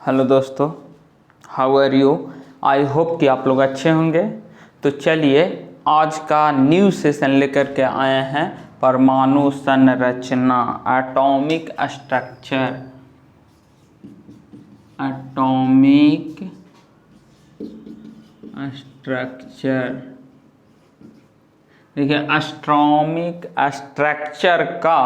Hello दोस्तों, how are you. I hope कि आप लोग अच्छे होंगे। तो चलिए आज का न्यू सेशन लेकर के आए हैं परमाणु संरचना, एटॉमिक स्ट्रक्चर। एटॉमिक स्ट्रक्चर देखिए, एटॉमिक स्ट्रक्चर का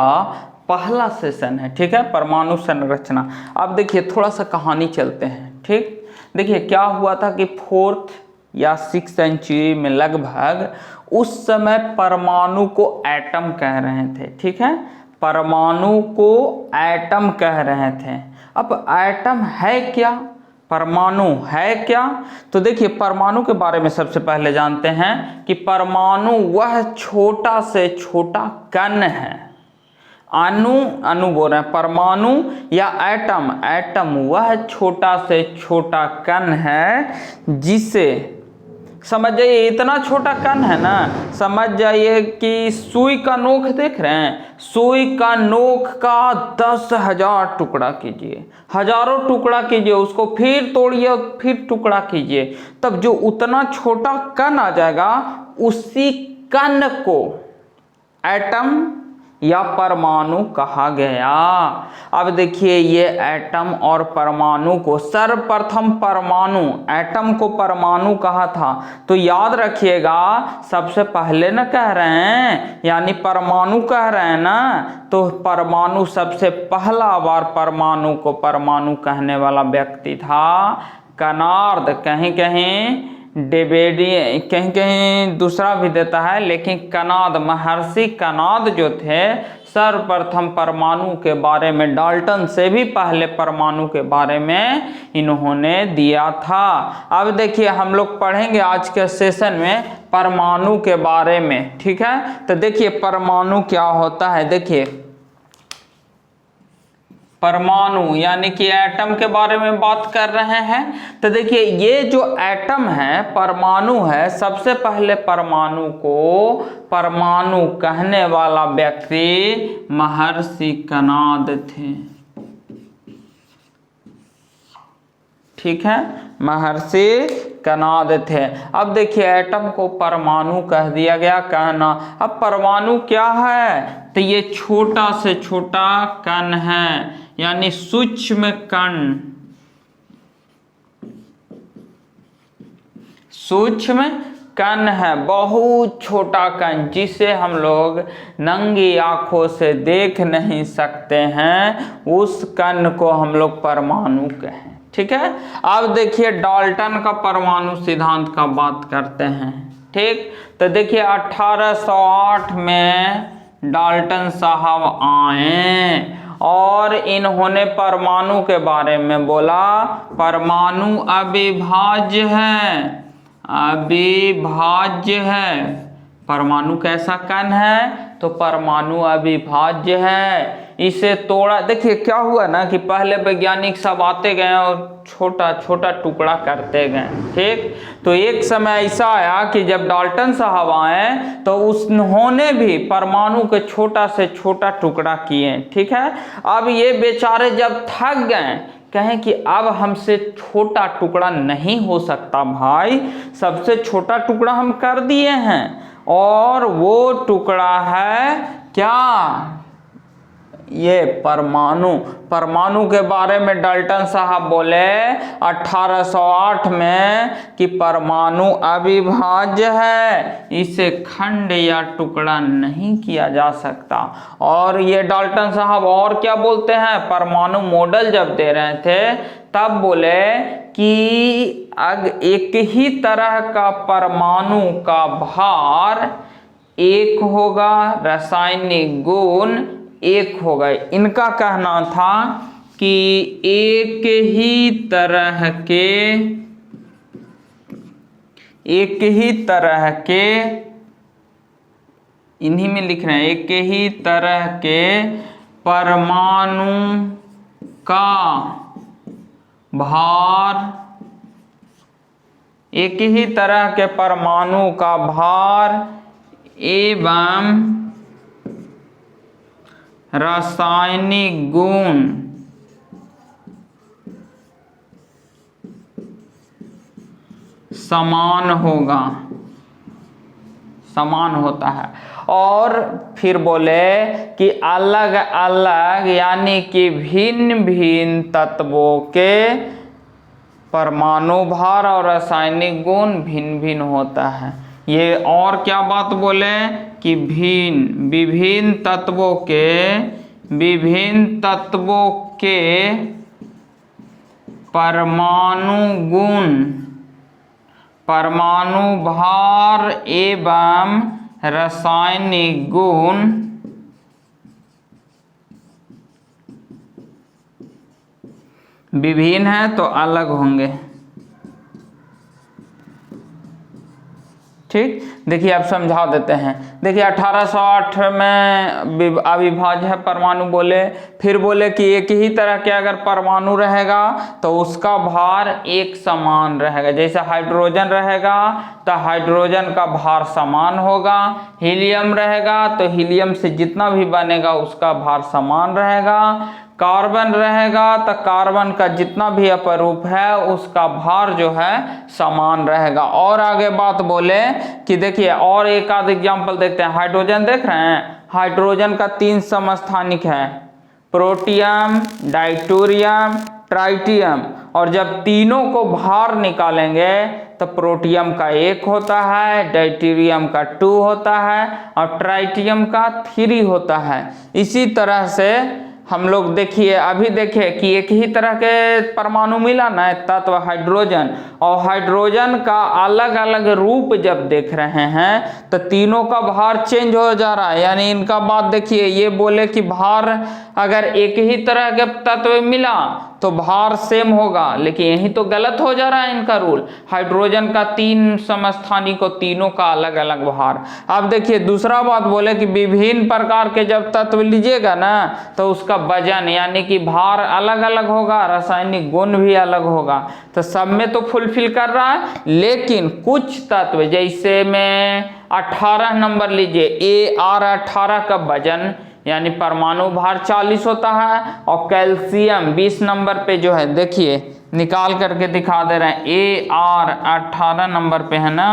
पहला सेशन है, ठीक है, परमाणु संरचना। अब देखिए थोड़ा सा कहानी चलते हैं, ठीक। देखिए क्या हुआ था कि 4th या 6th सेंचुरी में लगभग, उस समय परमाणु को एटम कह रहे थे, ठीक है, परमाणु को एटम कह रहे थे। अब एटम है क्या, परमाणु है क्या? तो देखिए परमाणु के बारे में सबसे पहले जानते हैं कि परमाणु वह छोटा से छोटा कण है। अणु बोल रहे हैं, परमाणु या एटम वह छोटा से छोटा कण है जिसे, समझ जाइए इतना छोटा कण है ना, समझ जाइए कि सुई का नोक देख रहे हैं, सुई का नोक का 10,000 टुकड़ा कीजिए, हजारों टुकड़ा कीजिए, उसको फिर तोड़िए, फिर टुकड़ा कीजिए, तब जो उतना छोटा कण आ जाएगा, उसी कण को एटम या परमाणु कहा गया। अब देखिए ये एटम और परमाणु को, सर्वप्रथम परमाणु, एटम को परमाणु कहा था, तो याद रखिएगा सबसे पहले न कह रहे हैं, यानी परमाणु कह रहे हैं ना, तो परमाणु सबसे पहला बार परमाणु को परमाणु कहने वाला व्यक्ति था कनार्ड। कहीं कहीं डेबेडी, कहीं कहीं दूसरा भी देता है, लेकिन कनाद, महर्षि कनाद जो थे, सर्वप्रथम परमाणु के बारे में, डाल्टन से भी पहले परमाणु के बारे में इन्होंने दिया था। अब देखिए हम लोग पढ़ेंगे आज के सेशन में परमाणु के बारे में, ठीक है। तो देखिए परमाणु क्या होता है। देखिए परमाणु यानी कि एटम के बारे में बात कर रहे हैं। तो देखिए ये जो एटम है, परमाणु है, सबसे पहले परमाणु को परमाणु कहने वाला व्यक्ति महर्षि कनाद थे, ठीक है, महर्षि कनाद थे। अब देखिए एटम को परमाणु कह दिया गया, कहना। अब परमाणु क्या है, तो ये छोटा से छोटा कण है, यानी सूक्ष्म कण, सूक्ष्म कण है, बहुत छोटा कण, जिसे हम लोग नंगी आंखों से देख नहीं सकते हैं, उस कण को हम लोग परमाणु कहें, ठीक है। अब देखिए डाल्टन का परमाणु सिद्धांत का बात करते हैं, ठीक। तो देखिए 1808 में डाल्टन साहब आए और इन्होंने परमाणु के बारे में बोला, परमाणु अविभाज्य है, अविभाज्य है। परमाणु कैसा कण है, तो परमाणु अविभाज्य है, इसे तोड़ा। देखिए क्या हुआ ना कि पहले वैज्ञानिक सब आते गए और छोटा छोटा टुकड़ा करते गए, ठीक। तो एक समय ऐसा आया कि जब डाल्टन साहब आए तो उन्होंने भी परमाणु के छोटा से छोटा टुकड़ा किए, ठीक है। अब ये बेचारे जब थक गए, कहें कि अब हमसे छोटा टुकड़ा नहीं हो सकता भाई, सबसे छोटा टुकड़ा हम कर दिए हैं, और वो टुकड़ा है क्या, ये परमाणु। परमाणु के बारे में डाल्टन साहब बोले 1808 में कि परमाणु अविभाज्य है, इसे खंड या टुकड़ा नहीं किया जा सकता। और ये डाल्टन साहब और क्या बोलते हैं, परमाणु मॉडल जब दे रहे थे तब बोले कि एक ही तरह का परमाणु का भार एक होगा, रासायनिक गुण एक होगा। इनका कहना था कि एक ही तरह के, इन्हीं में लिख रहे हैं, एक ही तरह के परमाणु का भार, एक ही तरह के परमाणु का भार एवं रासायनिक गुण समान होगा, समान होता है। और फिर बोले कि अलग अलग यानी कि भिन्न भिन्न तत्वों के परमाणु भार और रासायनिक गुण भिन्न भिन्न होता है। ये और क्या बात बोले कि विभिन्न तत्वों के परमाणु गुण, परमाणु भार एवं रासायनिक गुण विभिन्न है तो अलग होंगे। ठीक, देखिए अब समझा देते हैं। देखिए 1808 में अविभाज्य है परमाणु बोले, फिर बोले कि एक ही तरह के अगर परमाणु रहेगा तो उसका भार एक समान रहेगा। जैसे हाइड्रोजन रहेगा तो हाइड्रोजन का भार समान होगा, हीलियम रहेगा तो हीलियम से जितना भी बनेगा उसका भार समान रहेगा, कार्बन रहेगा तो कार्बन का जितना भी अपरूप है उसका भार जो है समान रहेगा। और आगे बात बोले कि देखिए और एक आध एग्जाम्पल देखते हैं। हाइड्रोजन देख रहे हैं, हाइड्रोजन का 3 समस्थानिक है, प्रोटियम, डायटोरियम, ट्राइटियम। और जब तीनों को भार निकालेंगे तो प्रोटियम का 1 होता है, डायटोरियम का 2 होता है और ट्राइटियम का 3 होता है। इसी तरह से हम लोग देखिए अभी देखिए कि एक ही तरह के परमाणु मिला ना तत्व हाइड्रोजन, और हाइड्रोजन का अलग अलग रूप जब देख रहे हैं तो तीनों का भार चेंज हो जा रहा है। यानी इनका बात देखिए, ये बोले कि भार अगर एक ही तरह के तत्व मिला तो भार सेम होगा, लेकिन यही तो गलत हो जा रहा है इनका रूल। हाइड्रोजन का 3 समस्थानिक, तीनों का अलग अलग भार। अब देखिए दूसरा बात बोले कि विभिन्न प्रकार के जब तत्व लीजिएगा ना तो उसका वजन यानी कि भार अलग अलग होगा, रासायनिक गुण भी अलग होगा। तो सब में तो फुलफिल कर रहा है, लेकिन कुछ तत्व जैसे में 18 नंबर लीजिए, Ar18 का वजन यानी परमाणु भार 40 होता है, और कैल्शियम 20 नंबर पे जो है देखिए निकाल करके दिखा दे रहे हैं, Ar18 नंबर पे है ना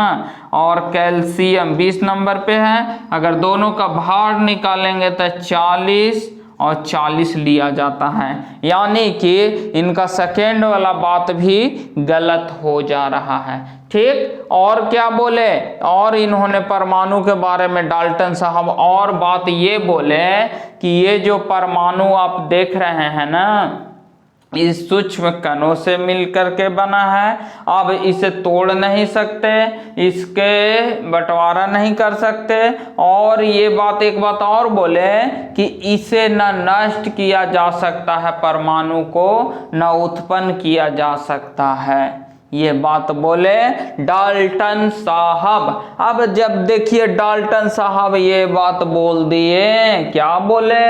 और कैल्शियम 20 नंबर पे है। अगर दोनों का भार निकालेंगे तो 40 और 40 लिया जाता है, यानी कि इनका सेकेंड वाला बात भी गलत हो जा रहा है। ठीक, और क्या बोले, और इन्होंने परमाणु के बारे में डाल्टन साहब और बात ये बोले कि ये जो परमाणु आप देख रहे हैं ना इस सूक्ष्म कणों से मिलकर के बना है। अब इसे तोड़ नहीं सकते, इसके बंटवारा नहीं कर सकते, और ये बात एक बात और बोले कि इसे न नष्ट किया जा सकता है, परमाणु को न उत्पन्न किया जा सकता है। ये बात बोले डाल्टन साहब। अब जब देखिए डाल्टन साहब ये बात बोल दिए, क्या बोले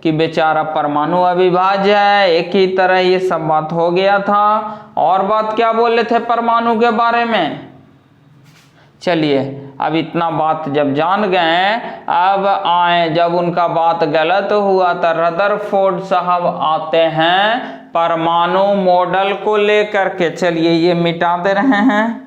कि बेचारा परमाणु अविभाज्य है, एक ही तरह ये सब बात हो गया था। और बात क्या बोले थे परमाणु के बारे में, चलिए अब इतना बात जब जान गए, अब आए जब उनका बात गलत हुआ तो रदरफोर्ड साहब आते हैं परमाणु मॉडल को लेकर के। चलिए ये मिटा दे रहे हैं,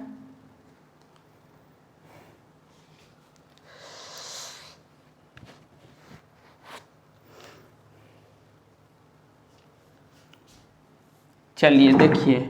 चलिए देखिए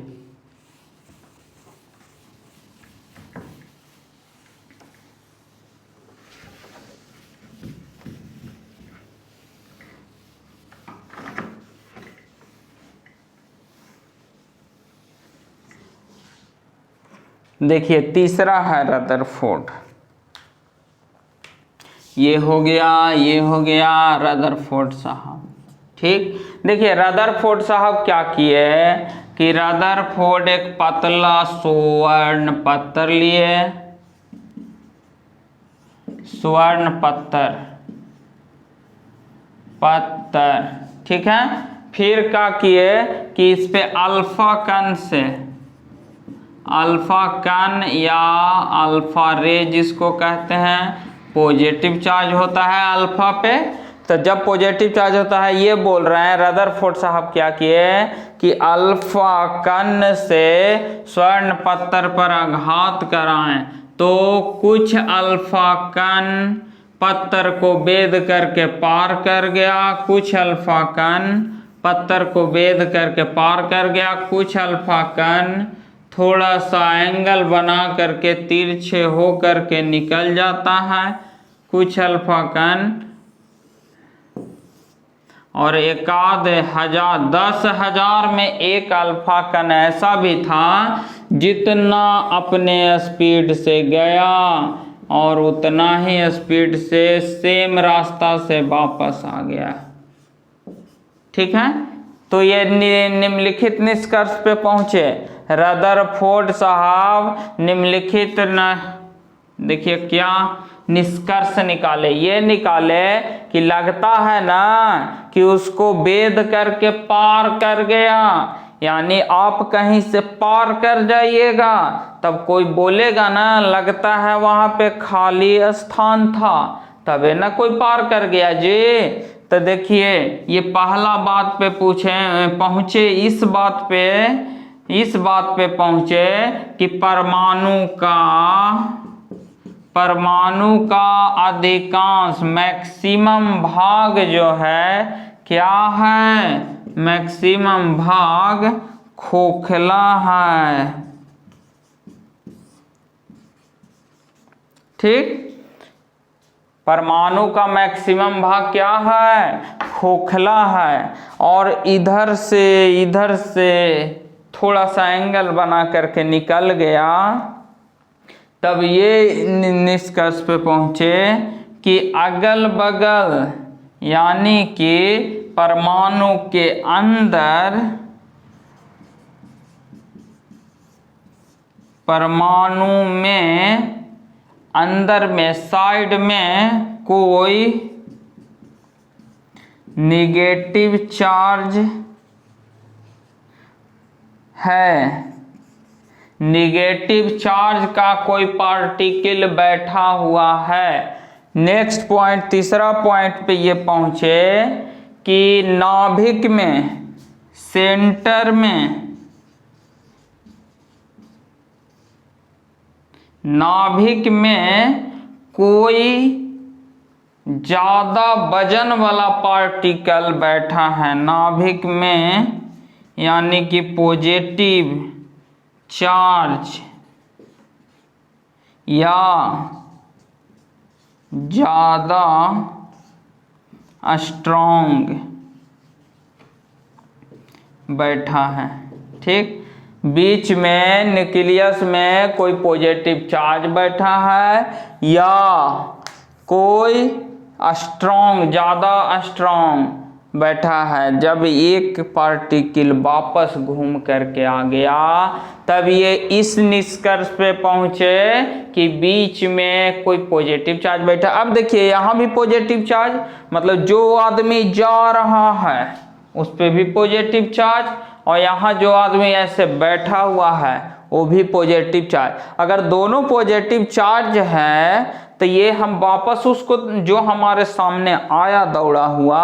देखिए तीसरा है रदरफोर्ड। ये हो गया रदरफोर्ड साहब। ठीक, देखिए रदरफोर्ड साहब क्या किए कि रदरफोर्ड एक पतला स्वर्ण पत्थर लिए, स्वर्ण पत्थर, ठीक है। फिर क्या किए कि इस पे अल्फा कण से, अल्फा कण या अल्फा रे जिसको कहते हैं, पॉजिटिव चार्ज होता है अल्फा पे, तो जब पॉजिटिव चार्ज होता है, ये बोल रहे हैं रदरफोर्ड साहब क्या किए कि अल्फा कण से स्वर्ण पत्थर पर आघात कराएं, तो कुछ अल्फा कण पत्थर को भेद करके पार कर गया, कुछ अल्फा कण पत्थर को भेद करके पार कर गया, कुछ अल्फा कण थोड़ा सा एंगल बना करके तिरछे हो करके निकल जाता है, कुछ अल्फा कण और एकाध हजार 10,000 में एक अल्फा कण ऐसा भी था जितना अपने स्पीड से गया और उतना ही स्पीड से सेम रास्ता से वापस आ गया। ठीक है, तो ये निम्नलिखित निष्कर्ष पे पहुंचे रदरफोर्ड साहब। निम्नलिखित देखिए क्या निष्कर्ष निकाले, ये निकाले कि लगता है ना कि उसको भेद करके पार कर गया, यानी आप कहीं से पार कर जाइएगा तब कोई बोलेगा ना लगता है वहां पे खाली स्थान था, तबे ना कोई पार कर गया जी। तो देखिए ये पहला बात पे पहुंचे इस बात पे पहुंचे कि परमाणु का अधिकांश मैक्सिमम भाग जो है क्या है, मैक्सिमम भाग खोखला है। ठीक, परमाणु का मैक्सिमम भाग क्या है, खोखला है, और इधर से थोड़ा सा एंगल बना करके निकल गया। तब ये निष्कर्ष पे पहुंचे कि अगल बगल यानी कि परमाणु के अंदर, परमाणु में अंदर में साइड में कोई निगेटिव चार्ज है, निगेटिव चार्ज का कोई पार्टिकल बैठा हुआ है। नेक्स्ट पॉइंट, तीसरा पॉइंट पे ये पहुंचे कि नाभिक में, सेंटर में, नाभिक में कोई ज्यादा वजन वाला पार्टिकल बैठा है, नाभिक में यानी कि पॉजिटिव चार्ज या ज्यादा स्ट्रॉन्ग बैठा है। ठीक, बीच में न्यूक्लियस में कोई पॉजिटिव चार्ज बैठा है या कोई स्ट्रॉन्ग, ज्यादा स्ट्रॉन्ग बैठा है। जब एक पार्टिकल वापस घूम करके आ गया तब ये इस निष्कर्ष पे पहुंचे कि बीच में कोई पॉजिटिव चार्ज बैठा। अब देखिए यहाँ भी पॉजिटिव चार्ज, मतलब जो आदमी जा रहा है उस पे भी पॉजिटिव चार्ज, और यहाँ जो आदमी ऐसे बैठा हुआ है वो भी पॉजिटिव चार्ज। अगर दोनों पॉजिटिव चार्ज है तो ये हम वापस उसको, जो हमारे सामने आया दौड़ा हुआ,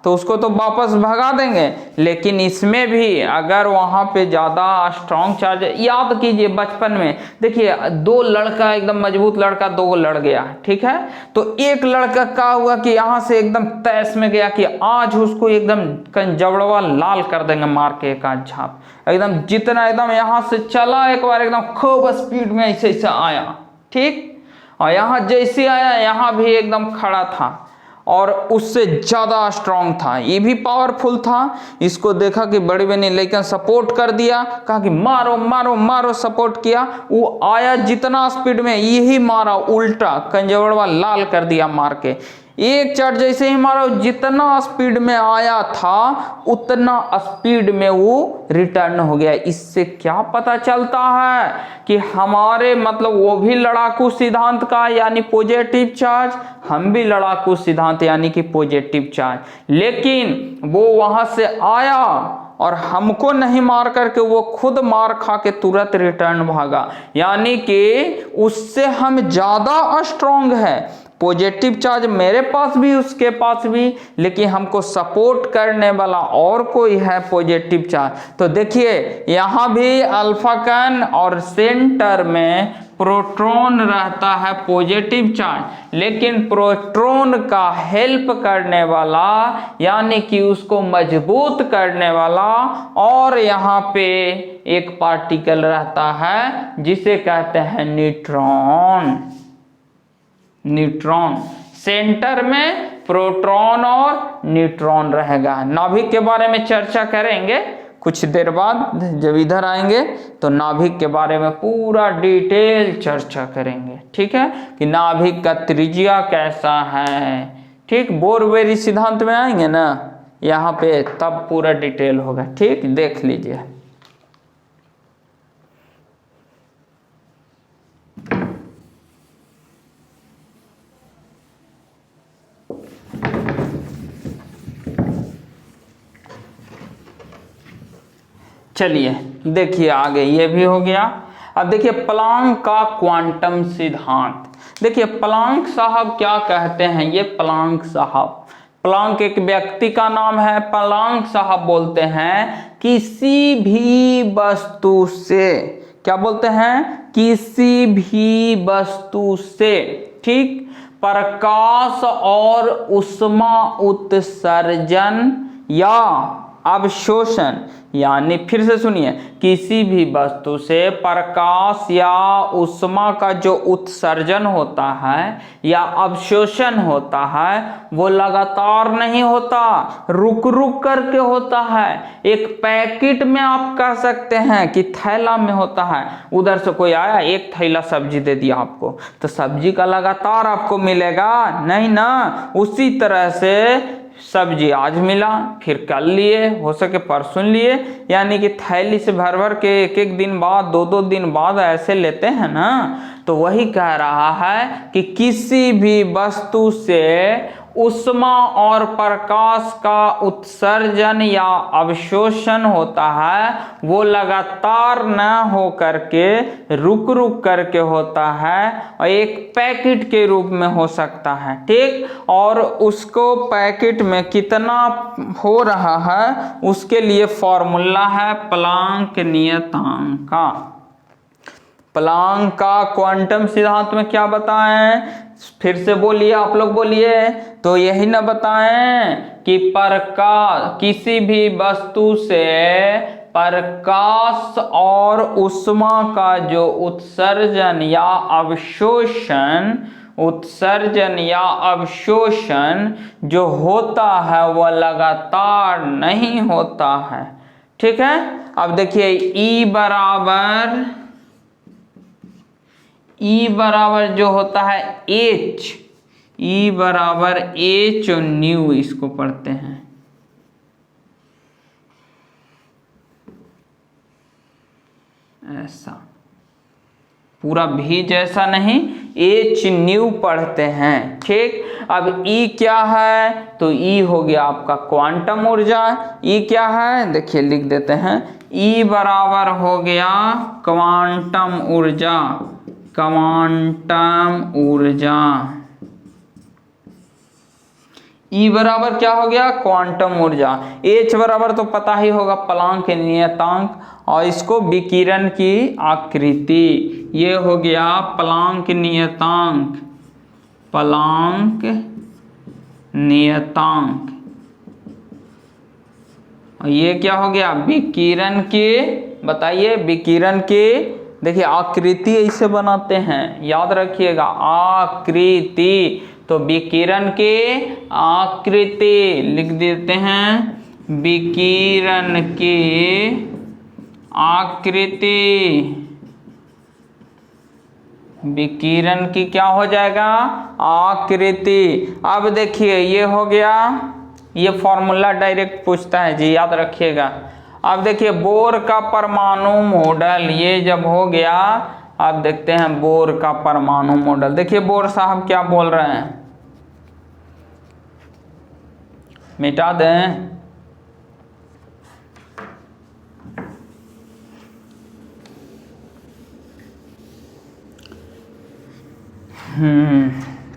तो उसको तो वापस भगा देंगे। लेकिन इसमें भी अगर वहां पे ज्यादा स्ट्रॉन्ग चार्ज, याद कीजिए बचपन में देखिए दो लड़का, एकदम मजबूत लड़का दो लड़ गया, ठीक है, तो एक लड़का क्या हुआ कि यहाँ से एकदम तैस में गया कि आज उसको एकदम कंजवड़वा लाल कर देंगे मार के एक आध झाप, एकदम जितना एकदम यहाँ से चला एक बार एकदम खूब स्पीड में ऐसे ऐसे आया। ठीक, और यहाँ जैसे आया यहाँ भी एकदम खड़ा था और उससे ज़्यादा स्ट्रांग था, ये भी पावरफुल था। इसको देखा कि बड़ी बनी, लेकिन सपोर्ट कर दिया, कहा कि मारो मारो मारो, सपोर्ट किया। वो आया जितना स्पीड में यही मारा, उल्टा कंजवड़वा लाल कर दिया मार के। एक चार्ज जैसे ही मारा, जितना स्पीड में आया था उतना स्पीड में वो रिटर्न हो गया। इससे क्या पता चलता है कि हमारे, मतलब वो भी लड़ाकू सिद्धांत का यानी पॉजिटिव चार्ज, हम भी लड़ाकू सिद्धांत यानी कि पॉजिटिव चार्ज, लेकिन वो वहां से आया और हमको नहीं मार करके वो खुद मार खा के तुरंत रिटर्न भागा, यानी कि उससे हम ज्यादा स्ट्रांग है। पॉजिटिव चार्ज मेरे पास भी उसके पास भी, लेकिन हमको सपोर्ट करने वाला और कोई है पॉजिटिव चार्ज। तो देखिए यहाँ भी अल्फा कण और सेंटर में प्रोटॉन रहता है पॉजिटिव चार्ज, लेकिन प्रोटॉन का हेल्प करने वाला यानी कि उसको मजबूत करने वाला और यहाँ पे एक पार्टिकल रहता है जिसे कहते हैं न्यूट्रॉन। न्यूट्रॉन सेंटर में प्रोटॉन और न्यूट्रॉन रहेगा। नाभिक के बारे में चर्चा करेंगे कुछ देर बाद, जब इधर आएंगे तो नाभिक के बारे में पूरा डिटेल चर्चा करेंगे, ठीक है, कि नाभिक का त्रिज्या कैसा है। ठीक, बोर-वेरी सिद्धांत में आएंगे ना यहाँ पे, तब पूरा डिटेल होगा। ठीक, देख लीजिए। चलिए देखिए आगे, ये भी हो गया। अब देखिए प्लांक का क्वांटम सिद्धांत। देखिए प्लांक साहब क्या कहते हैं, ये प्लांक साहब, प्लांक एक व्यक्ति का नाम है। प्लांक साहब बोलते हैं किसी भी वस्तु से, क्या बोलते हैं, किसी भी वस्तु से, ठीक, प्रकाश और ऊष्मा उत्सर्जन या अवशोषण, यानी फिर से सुनिए, किसी भी वस्तु से प्रकाश या ऊष्मा का जो उत्सर्जन होता है या अवशोषण होता है वो लगातार नहीं होता, रुक रुक करके होता है। एक पैकेट में आप कह सकते हैं कि थैला में होता है, उधर से कोई आया एक थैला सब्जी दे दिया आपको, तो सब्जी का लगातार आपको मिलेगा नहीं ना। उसी तरह से सब्जी आज मिला, फिर कल लिए, हो सके परसों लिए, यानी कि थैली से भर भर के एक एक दिन बाद, दो दो दिन बाद ऐसे लेते हैं ना। तो वही कह रहा है कि किसी भी वस्तु से ऊष्मा और प्रकाश का उत्सर्जन या अवशोषण होता है, वो लगातार न हो करके रुक रुक करके होता है और एक पैकेट के रूप में हो सकता है, ठीक। और उसको पैकेट में कितना हो रहा है उसके लिए फॉर्मूला है प्लांक नियतांक का। प्लांक का क्वांटम सिद्धांत में क्या बताएं, फिर से बोलिए, आप लोग बोलिए, तो यही ना बताएं कि किसी भी वस्तु से प्रकाश और ऊष्मा का जो उत्सर्जन या अवशोषण जो होता है वह लगातार नहीं होता है, ठीक है। अब देखिए E बराबर जो होता है E बराबर H और न्यू, इसको पढ़ते हैं ऐसा, पूरा भी जैसा नहीं, H न्यू पढ़ते हैं, ठीक। अब E क्या है, तो E हो गया आपका क्वांटम ऊर्जा। E क्या है, देखिए लिख देते हैं, E बराबर हो गया क्वांटम ऊर्जा, E बराबर क्या हो गया, क्वांटम ऊर्जा। H बराबर तो पता ही होगा प्लांक नियतांक, और इसको विकिरण की आकृति, ये हो गया प्लांक नियतांक। और ये क्या हो गया, विकिरण के, बताइए विकिरण के, देखिए आकृति ऐसे बनाते हैं, याद रखिएगा आकृति, तो विकिरण के आकृति लिख देते हैं, विकिरण की आकृति, विकिरण की क्या हो जाएगा, आकृति। अब देखिए ये हो गया, ये फॉर्मूला डायरेक्ट पूछता है जी, याद रखिएगा। अब देखिए बोर का परमाणु मॉडल, ये जब हो गया, अब देखते हैं बोर का परमाणु मॉडल। देखिए बोर साहब क्या बोल रहे हैं, मिटा दें,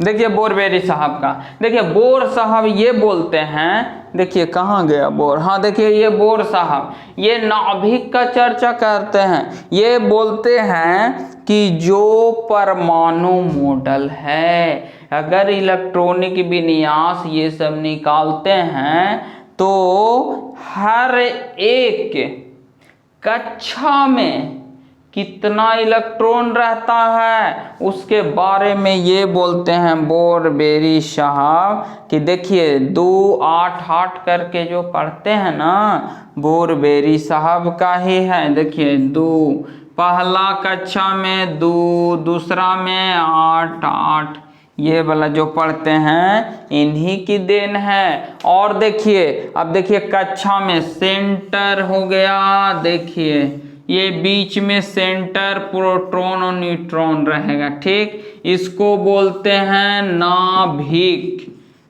देखिए बोरबेरी साहब का, देखिए बोर साहब ये बोलते हैं, देखिए कहाँ गया बोर, हाँ देखिए ये बोर साहब ये नाभिक का चर्चा करते हैं। ये बोलते हैं कि जो परमाणु मॉडल है, अगर इलेक्ट्रॉनिक विन्यास ये सब निकालते हैं तो हर एक कक्षा में कितना इलेक्ट्रॉन रहता है उसके बारे में ये बोलते हैं बोरबेरी साहब कि देखिए 2 8 8 करके जो पढ़ते हैं ना, बोरबेरी साहब का ही है। देखिए 2 पहला कक्षा में 2, दूसरा में 8 8, ये वाला जो पढ़ते हैं इन्हीं की देन है। और देखिए अब देखिए कक्षा में सेंटर हो गया, देखिए ये बीच में सेंटर प्रोटॉन और न्यूट्रॉन रहेगा, ठीक। इसको बोलते हैं नाभिक।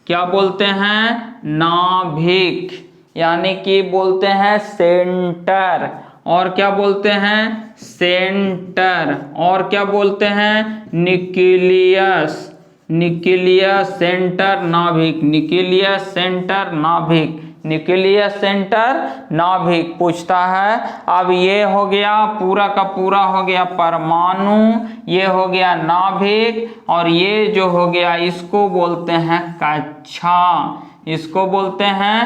क्या बोलते हैं? नाभिक, यानी कि बोलते हैं सेंटर। और क्या बोलते हैं? सेंटर। और क्या बोलते हैं? न्यूक्लियस। न्यूक्लियस सेंटर नाभिक, न्यूक्लियस सेंटर नाभिक, न्यूक्लियस सेंटर नाभिक पूछता है। अब ये हो गया पूरा का पूरा हो गया परमाणु, ये हो गया नाभिक, और ये जो हो गया इसको बोलते हैं कक्षा। इसको बोलते हैं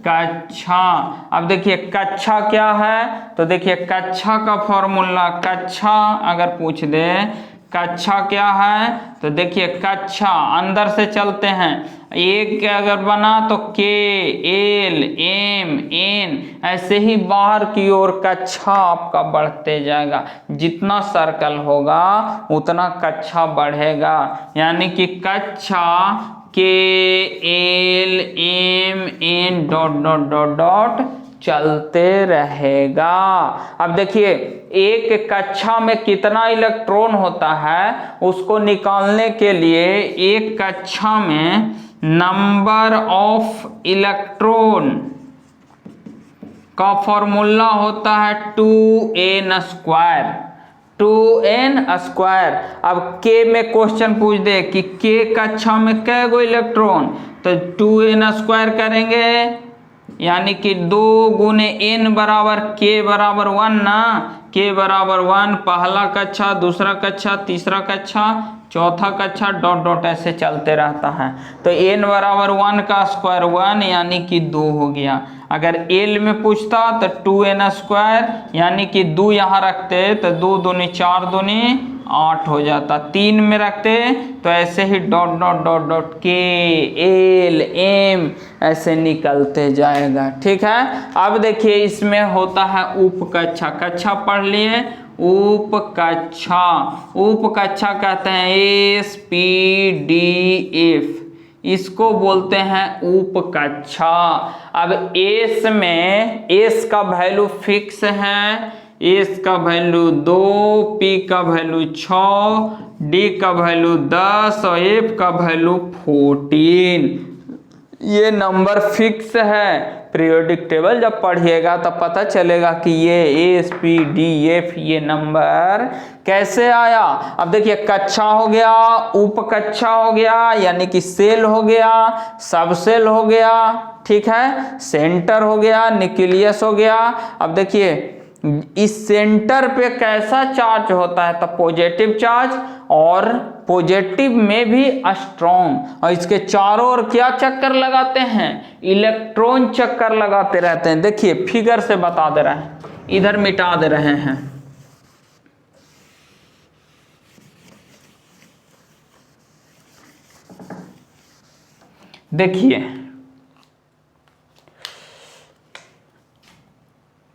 कक्षा। अब देखिए कक्षा क्या है, तो देखिए कक्षा का फॉर्मूला, कक्षा अगर पूछ दे कक्षा क्या है, तो देखिए कक्षा अंदर से चलते हैं, एक अगर बना तो के एल एम एन, ऐसे ही बाहर की ओर कक्षा आपका बढ़ते जाएगा। जितना सर्कल होगा उतना कक्षा बढ़ेगा, यानी कि कक्षा के L M N dot dot dot dot चलते रहेगा। अब देखिए एक कक्षा में कितना इलेक्ट्रॉन होता है उसको निकालने के लिए एक कक्षा में नंबर ऑफ इलेक्ट्रॉन का फॉर्मूला होता है 2n स्क्वायर, 2n स्क्वायर। अब k में क्वेश्चन पूछ दे कि k कक्षा में कै गो इलेक्ट्रॉन, तो 2n स्क्वायर करेंगे, यानी कि 2 गुने n बराबर k बराबर 1 ना, k बराबर 1, पहला कक्षा, दूसरा कक्षा, तीसरा कक्षा, चौथा कक्षा, डॉट डॉट ऐसे चलते रहता है। तो n बराबर 1 का स्क्वायर 1, यानी कि 2 हो गया। अगर l में पूछता तो 2n स्क्वायर, यानी कि 2 यहाँ रखते तो 2 दूनी 4 दूनी 8 हो जाता, 3 में रखते तो ऐसे ही डॉट डॉट डॉट डॉट के एल एम ऐसे निकलते जाएगा, ठीक है। अब देखिए इसमें होता है उप कक्षा, कक्षा पढ़ लिए, उप कक्षा। उप कक्षा कहते हैं एस पी डी एफ, इसको बोलते हैं उप कक्षा। अब एस में एस का वैल्यू फिक्स है, एस का वैल्यू 2, पी का वैल्यू 6, डी का वैल्यू 10 और एफ का वैल्यू 14। ये नंबर फिक्स है। पीरियोडिक टेबल जब पढ़िएगा तब पता चलेगा कि ये एस पी डी एफ ये नंबर कैसे आया। अब देखिए कक्षा हो गया, उप कक्षा हो गया, यानी कि सेल हो गया, सब सेल हो गया, ठीक है, सेंटर हो गया, न्यूक्लियस हो गया। अब देखिए इस सेंटर पे कैसा चार्ज होता है, तो पॉजिटिव चार्ज, और पॉजिटिव में भी स्ट्रॉन्ग, और इसके चारों ओर क्या चक्कर लगाते हैं, इलेक्ट्रॉन चक्कर लगाते रहते हैं। देखिए फिगर से बता दे रहे हैं, इधर मिटा दे रहे हैं। देखिए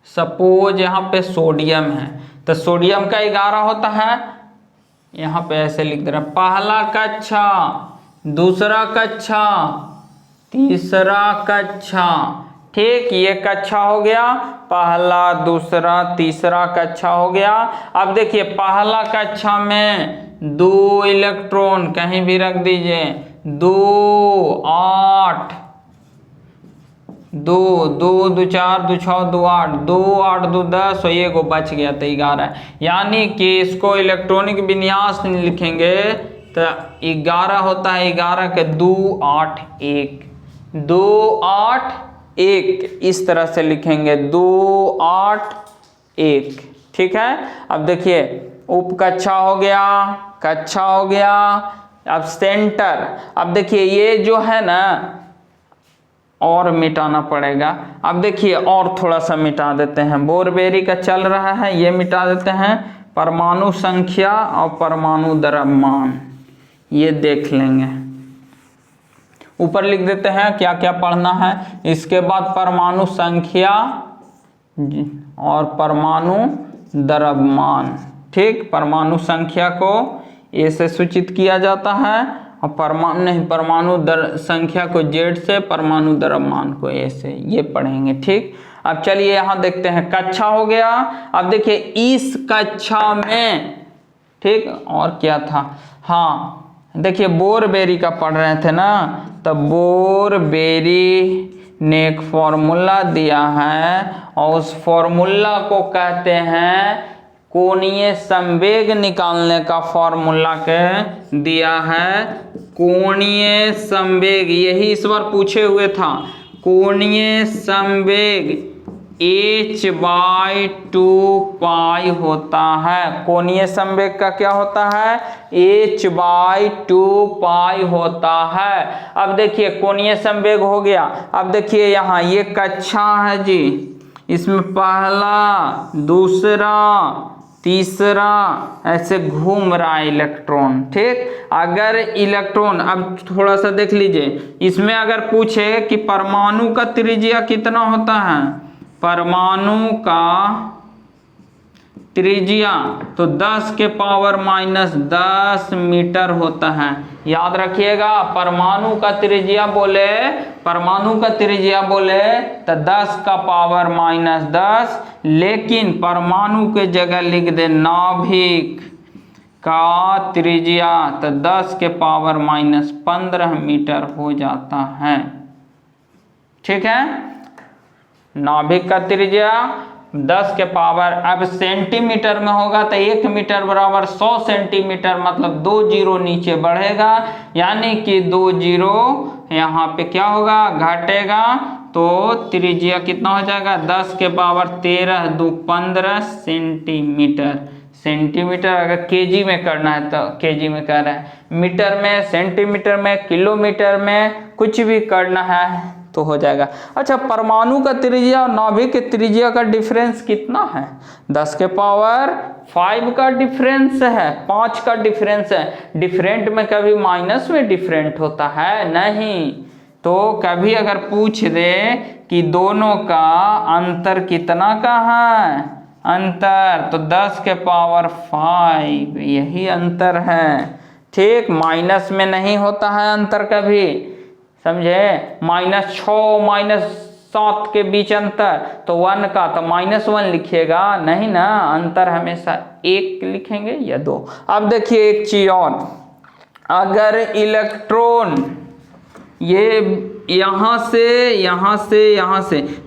सपोज यहाँ पे सोडियम है, तो सोडियम का 11 होता है, यहाँ पे ऐसे लिख दे रहा, पहला कक्षा, दूसरा कक्षा, तीसरा कक्षा, ठीक, ये कक्षा हो गया, पहला दूसरा तीसरा कक्षा हो गया। अब देखिए पहला कक्षा में 2 इलेक्ट्रॉन कहीं भी रख दीजिए, 2 8, 2 2 2 4 2 6 2 8, 2 8 2 10 और ये को बच गया तो 11, यानी कि इसको इलेक्ट्रॉनिक विन्यास लिखेंगे तो 11 होता है, 11 के 2 8 1, 2 8 1 इस तरह से लिखेंगे 2 8 1। ठीक है। अब देखिए उपकक्षा हो गया, कक्षा हो गया, अब सेंटर। अब देखिए ये जो है ना और मिटाना पड़ेगा। अब देखिए और थोड़ा सा मिटा देते हैं, बोरबेरी का चल रहा है, ये मिटा देते हैं। परमाणु संख्या और परमाणु द्रव्यमान ये देख लेंगे, ऊपर लिख देते हैं क्या क्या पढ़ना है। इसके बाद परमाणु संख्या और परमाणु द्रव्यमान। ठीक, परमाणु संख्या को ए से सूचित किया जाता है और परमाणु संख्या को जेड से, परमाणु द्रव्यमान को ए से, ये पढ़ेंगे। ठीक, अब चलिए यहाँ देखते हैं, कक्षा हो गया। अब देखिए इस कक्षा में, ठीक, और क्या था, हाँ देखिए बोरबेरी का पढ़ रहे थे ना, तो बोरबेरी ने एक फॉर्मूला दिया है और उस फॉर्मूला को कहते हैं कोणीय संवेग निकालने का फॉर्मूला के दिया है कोणीय संवेग, यही इस बार पूछे हुए था। कोणीय संवेग h/2 पाई होता है। कोणीय संवेग का क्या होता है, h/2 पाई होता है। अब देखिए कोणीय संवेग हो गया। अब देखिए यहाँ ये कक्षा है जी, इसमें पहला दूसरा तीसरा ऐसे घूम रहा है इलेक्ट्रॉन। ठीक, अगर इलेक्ट्रॉन, अब थोड़ा सा देख लीजिए, इसमें अगर पूछे कि परमाणु का त्रिज्या कितना होता है, परमाणु का त्रिज्या तो 10⁻⁻10 मीटर होता है। याद रखिएगा, परमाणु का त्रिज्या बोले तो 10⁻⁻10, लेकिन परमाणु के जगह लिख दे नाभिक का त्रिज्या तो 10⁻⁻15 मीटर हो जाता है। ठीक है, नाभिक का त्रिज्या 10 के पावर, अब सेंटीमीटर में होगा तो 1 मीटर बराबर 100 सेंटीमीटर, मतलब 2 जीरो नीचे बढ़ेगा, यानी कि 2 जीरो यहाँ पे क्या होगा, घटेगा, तो त्रिज्या कितना हो जाएगा, 10 के पावर 13 2 15 सेंटीमीटर। सेंटीमीटर अगर केजी में करना है तो केजी में कर रहे हैं, मीटर में, सेंटीमीटर में, किलोमीटर में, कुछ भी करना है तो हो जाएगा। अच्छा, परमाणु का त्रिज्या और नाभिक के त्रिज्या का डिफरेंस कितना है, 10 के पावर 5 का डिफरेंस है, 5 का डिफरेंस है। डिफरेंट में कभी माइनस में डिफरेंट होता है नहीं, तो कभी अगर पूछ दे कि दोनों का अंतर कितना का है, अंतर तो 10 के पावर 5 यही अंतर है। ठीक, माइनस में नहीं होता है अंतर कभी, समझे, -6 -7 के बीच अंतर, तो 1 का तो -1 लिखिएगा नहीं ना, अंतर हमेशा 1 लिखेंगे या 2। अब देखिए एक चीज और, अगर इलेक्ट्रॉन ये यहाँ से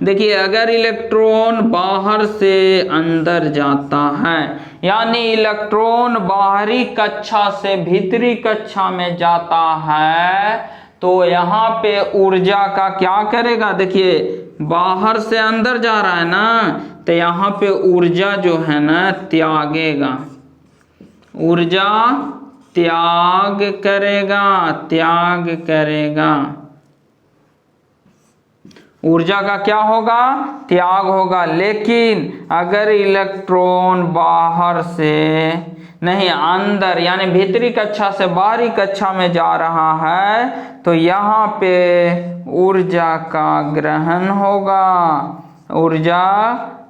देखिए, अगर इलेक्ट्रॉन बाहर से अंदर जाता है, यानी इलेक्ट्रॉन बाहरी कक्षा से भीतरी कक्षा में जाता है, तो यहाँ पे ऊर्जा का क्या करेगा, देखिए बाहर से अंदर जा रहा है ना, तो यहाँ पे ऊर्जा जो है ना त्यागेगा, ऊर्जा त्याग करेगा, ऊर्जा का क्या होगा, त्याग होगा। लेकिन अगर इलेक्ट्रॉन बाहर से नहीं अंदर, यानी भीतरी कक्षा से बाहरी कक्षा में जा रहा है, तो यहाँ पे ऊर्जा का ग्रहण होगा, ऊर्जा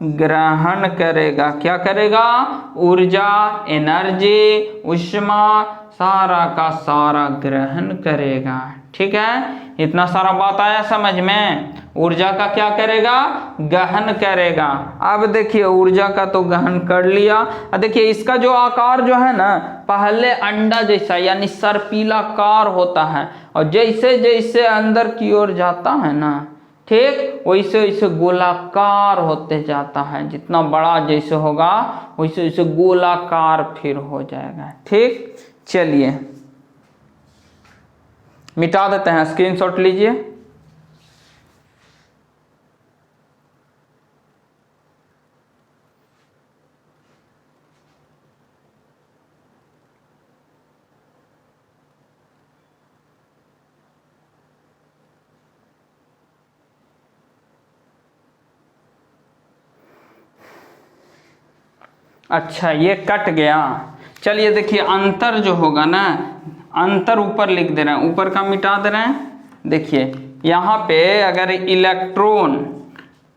ग्रहण करेगा। क्या करेगा, ऊर्जा, एनर्जी, ऊष्मा सारा का सारा ग्रहण करेगा। ठीक है, इतना सारा बात आया समझ में। ऊर्जा का क्या करेगा, गहन करेगा। अब देखिए ऊर्जा का तो गहन कर लिया। देखिए इसका जो आकार जो है ना, पहले अंडा जैसा यानी सर्पिलाकार होता है, और जैसे जैसे अंदर की ओर जाता है ना, ठीक, वैसे वैसे गोलाकार होते जाता है। जितना बड़ा जैसे होगा वैसे वैसे गोलाकार फिर हो जाएगा। ठीक, चलिए मिटा देते हैं, स्क्रीनशॉट लीजिए। अच्छा ये कट गया। चलिए देखिए अंतर जो होगा ना, अंतर ऊपर लिख दे रहे हैं, ऊपर का मिटा दे रहे हैं। देखिए यहाँ पे अगर इलेक्ट्रॉन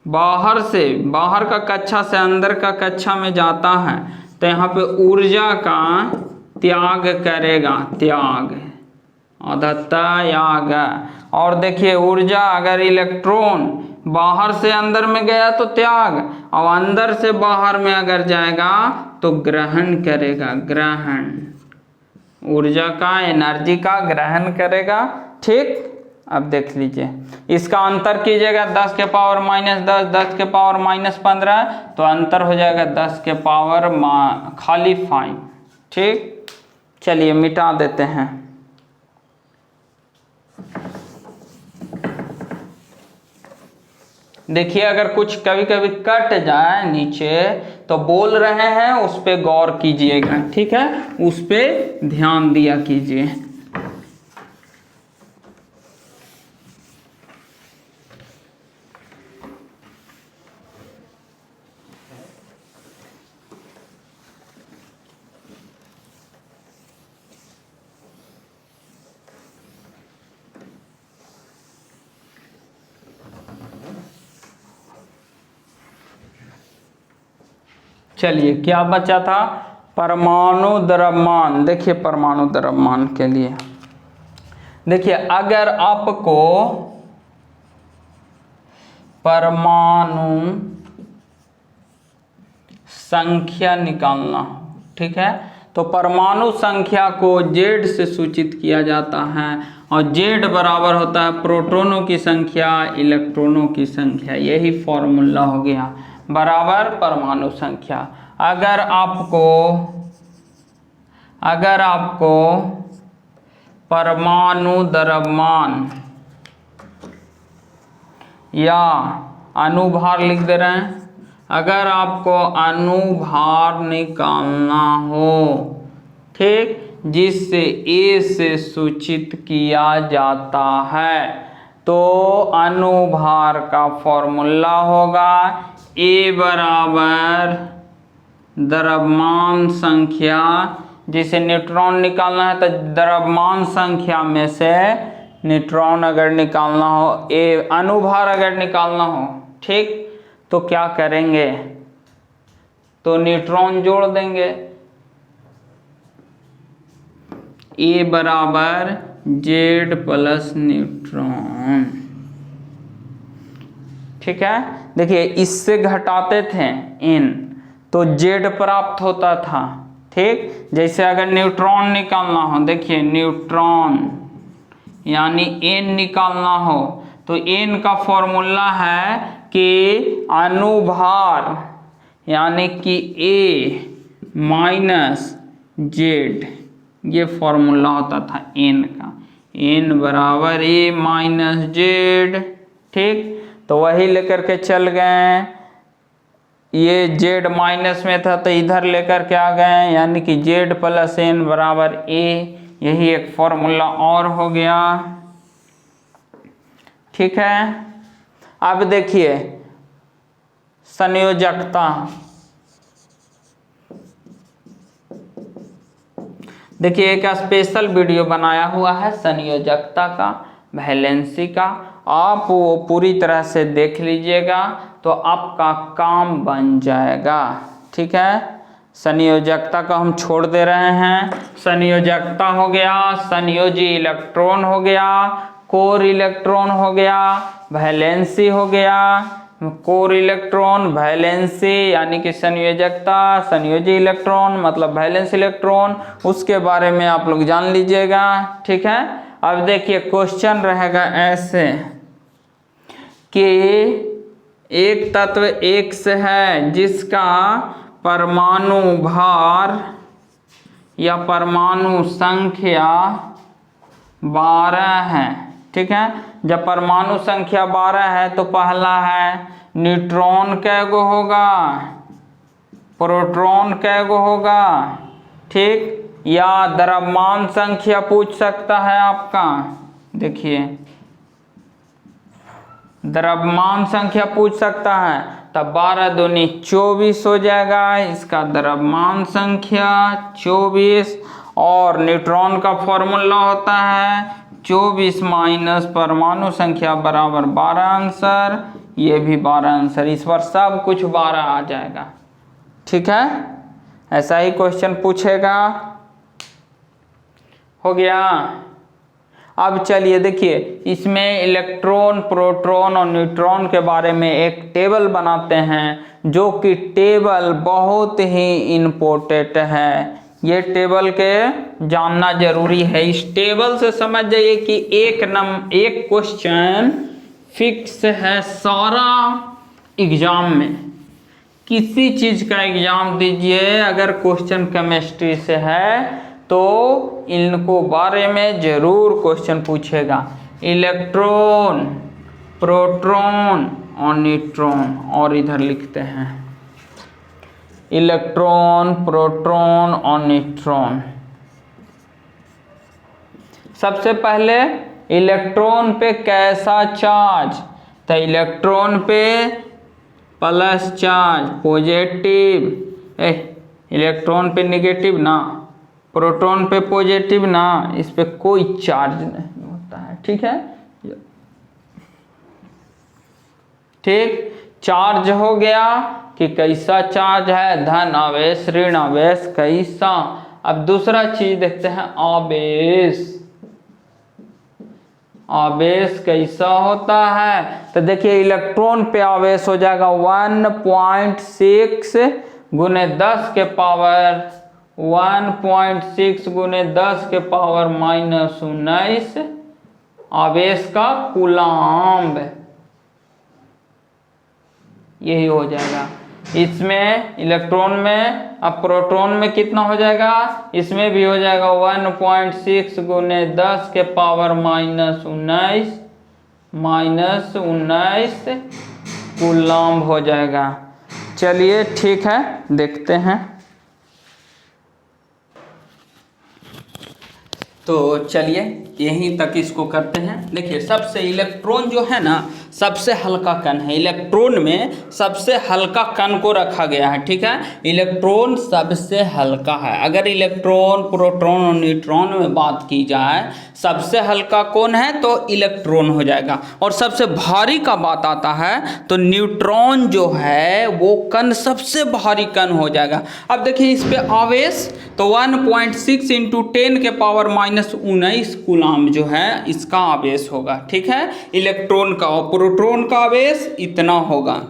बाहर से, बाहर का कक्षा से अंदर का कक्षा में जाता है तो यहाँ पे ऊर्जा का त्याग करेगा, त्याग त्याग। और देखिए ऊर्जा, अगर इलेक्ट्रॉन बाहर से अंदर में गया तो त्याग, और अंदर से बाहर में अगर जाएगा तो ग्रहण करेगा, ग्रहण। ऊर्जा का, एनर्जी का ग्रहण करेगा। ठीक, अब देख लीजिए इसका अंतर कीजिएगा 10 के पावर -10, 10 के पावर -15, तो अंतर हो जाएगा 10 के पावर खाली 5। ठीक, चलिए मिटा देते हैं। देखिए अगर कुछ कभी कभी कट जाए नीचे तो बोल रहे हैं, उस पर गौर कीजिएगा। ठीक है, उस पर ध्यान दिया कीजिए। चलिए क्या बचा था, परमाणु द्रव्यमान। देखिए परमाणु द्रव्यमान के लिए देखिए अगर आपको परमाणु संख्या निकालना हो, ठीक है, तो परमाणु संख्या को Z से सूचित किया जाता है, और Z बराबर होता है प्रोटॉनों की संख्या इलेक्ट्रॉनों की संख्या। यही फॉर्मूला हो गया, बराबर परमाणु संख्या। अगर आपको परमाणु द्रव्यमान या अनुभार लिख दे रहे हैं, अगर आपको अनुभार निकालना हो, ठीक, जिससे A से सूचित किया जाता है, तो अनुभार का फॉर्मूला होगा A बराबर द्रव्यमान संख्या, जिसे न्यूट्रॉन निकालना है तो द्रव्यमान संख्या में से न्यूट्रॉन अगर निकालना हो, अनुभार अगर निकालना हो, ठीक, तो क्या करेंगे, तो न्यूट्रॉन जोड़ देंगे। A बराबर Z प्लस न्यूट्रॉन। ठीक है, देखिए इससे घटाते थे n तो Z प्राप्त होता था। ठीक, जैसे अगर न्यूट्रॉन निकालना हो, देखिए न्यूट्रॉन यानी n निकालना हो तो n का फॉर्मूला है कि अनुभार यानी कि A माइनस Z, ये फॉर्मूला होता था n का, n बराबर A माइनस Z। ठीक, तो वही लेकर के चल गए, ये Z माइनस में था तो इधर लेकर के आ गए, यानी कि Z प्लस n बराबर A। यही एक फॉर्मूला और हो गया। ठीक है, अब देखिए संयोजकता। देखिए एक स्पेशल वीडियो बनाया हुआ है संयोजकता का, वैलेंसी का, आप वो पूरी तरह से देख लीजिएगा तो आपका काम बन जाएगा। ठीक है, संयोजकता का हम छोड़ दे रहे हैं। संयोजकता हो गया, संयोजी इलेक्ट्रॉन हो गया, कोर इलेक्ट्रॉन हो गया, वैलेंसी हो गया, कोर इलेक्ट्रॉन, वैलेंसी यानी कि संयोजकता, संयोजी इलेक्ट्रॉन मतलब वैलेंस इलेक्ट्रॉन, उसके बारे में आप लोग जान लीजिएगा। ठीक है, अब देखिए क्वेश्चन रहेगा ऐसे कि एक तत्व X है जिसका परमाणु भार या परमाणु संख्या 12 है, ठीक है। जब परमाणु संख्या 12 है तो पहला है न्यूट्रॉन कैगो होगा, प्रोटॉन कैगो होगा, ठीक। या द्रव्यमान संख्या पूछ सकता है आपका, देखिए द्रव्यमान संख्या पूछ सकता है, तब 12 दूनी 24 हो जाएगा, इसका द्रव्यमान संख्या 24। और न्यूट्रॉन का फॉर्मूला होता है 24 माइनस परमाणु संख्या बराबर 12 आंसर, ये भी 12 आंसर, इस पर सब कुछ 12 आ जाएगा, ठीक है। ऐसा ही क्वेश्चन पूछेगा, हो गया। अब चलिए देखिए, इसमें इलेक्ट्रॉन, प्रोटॉन और न्यूट्रॉन के बारे में एक टेबल बनाते हैं, जो कि टेबल बहुत ही इम्पोर्टेंट है। ये टेबल के जानना जरूरी है। इस टेबल से समझ जाइए कि एक क्वेश्चन फिक्स है सारा एग्जाम में। किसी चीज का एग्जाम दीजिए, अगर क्वेश्चन केमिस्ट्री से है तो इनको बारे में जरूर क्वेश्चन पूछेगा। इलेक्ट्रॉन, प्रोटॉन और न्यूट्रॉन, और इधर लिखते हैं इलेक्ट्रॉन, प्रोटॉन और न्यूट्रॉन। सबसे पहले इलेक्ट्रॉन पे कैसा चार्ज, तो इलेक्ट्रॉन पे प्लस चार्ज, पॉजिटिव। इलेक्ट्रॉन पे नेगेटिव ना, प्रोटॉन पे पॉजिटिव ना, इस पे कोई चार्ज नहीं होता है, ठीक है। ठीक, चार्ज हो गया कि कैसा चार्ज है, धन आवेश, ऋण आवेश, कैसा। अब दूसरा चीज देखते हैं, आवेश। आवेश कैसा होता है, तो देखिए इलेक्ट्रॉन पे आवेश हो जाएगा 1.6 गुने 10 के पावर 1.6 गुने 10 के पावर -19 आवेश का कूलाम्ब, यही हो जाएगा। इसमें इलेक्ट्रॉन में, अब प्रोटॉन में कितना हो जाएगा, इसमें भी हो जाएगा 1.6 गुने 10 के पावर -19 कूलाम्ब हो जाएगा। चलिए ठीक है, देखते हैं। तो चलिए यहीं तक इसको करते हैं। देखिए सबसे इलेक्ट्रॉन जो है ना, सबसे हल्का कण है। इलेक्ट्रॉन में सबसे हल्का कण को रखा गया है, ठीक है। इलेक्ट्रॉन सबसे हल्का है। अगर इलेक्ट्रॉन, प्रोटॉन और न्यूट्रॉन में बात की जाए, सबसे हल्का कौन है तो इलेक्ट्रॉन हो जाएगा। और सबसे भारी का बात आता है तो न्यूट्रॉन जो है वो कण सबसे भारी कण हो जाएगा। अब देखिए इस पे आवेश तो 1.6 × 10 के पावर -19 कूलाम्ब जो है इसका आवेश होगा, ठीक है, इलेक्ट्रॉन का। और प्रोटॉन का आवेश इतना होगा।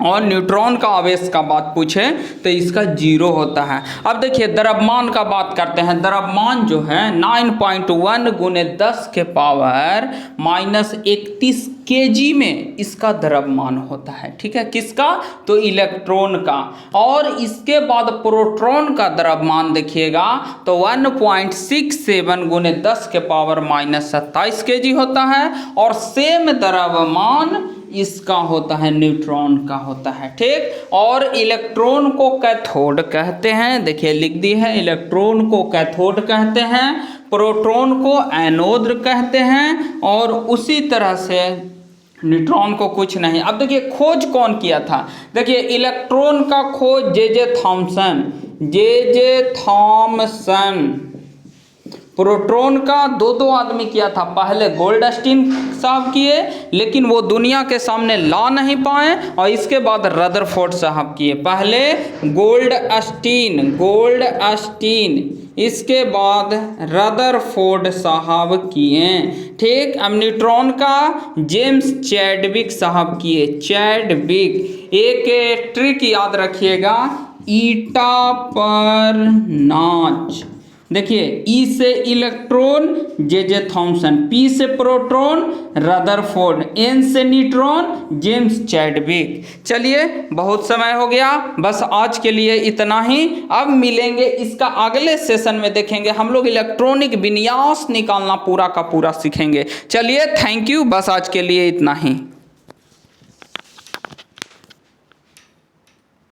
और न्यूट्रॉन का आवेश का बात पूछे तो इसका 0 होता है। अब देखिए द्रव्यमान का बात करते हैं। द्रव्यमान जो है 9.1 गुने 10 के पावर -31 kg में इसका द्रव्यमान होता है, ठीक है। किसका तो इलेक्ट्रॉन का। और इसके बाद प्रोटॉन का द्रव्यमान देखिएगा तो 1.67 गुने 10 के पावर -27 kg होता है। और सेम द्रव्यमान इसका होता है, न्यूट्रॉन का होता है, ठीक। और इलेक्ट्रॉन को कैथोड कहते हैं। देखिए लिख दी है, इलेक्ट्रॉन को कैथोड कहते हैं, प्रोटॉन को एनोड कहते हैं, और उसी तरह से न्यूट्रॉन को कुछ नहीं। अब देखिए खोज कौन किया था, देखिए इलेक्ट्रॉन का खोज जे थॉमसन। प्रोटॉन का दो आदमी किया था, पहले गोल्डस्टीन साहब किए, लेकिन वो दुनिया के सामने ला नहीं पाए, और इसके बाद रदरफोर्ड साहब किए। पहले गोल्डस्टीन, इसके बाद रदरफोर्ड साहब किए, ठीक। अब न्यूट्रॉन का जेम्स चैडविक साहब किए, चैडविक। एक ट्रिक याद रखिएगा, ईटा पर नाच, देखिए ई से इलेक्ट्रॉन जे थॉमसन, पी से प्रोटॉन रदरफोर्ड, एन से न्यूट्रॉन जेम्स चैडविक। चलिए बहुत समय हो गया, बस आज के लिए इतना ही। अब मिलेंगे, इसका अगले सेशन में देखेंगे हम लोग इलेक्ट्रॉनिक विन्यास निकालना पूरा का पूरा सीखेंगे। चलिए थैंक यू, बस आज के लिए इतना ही।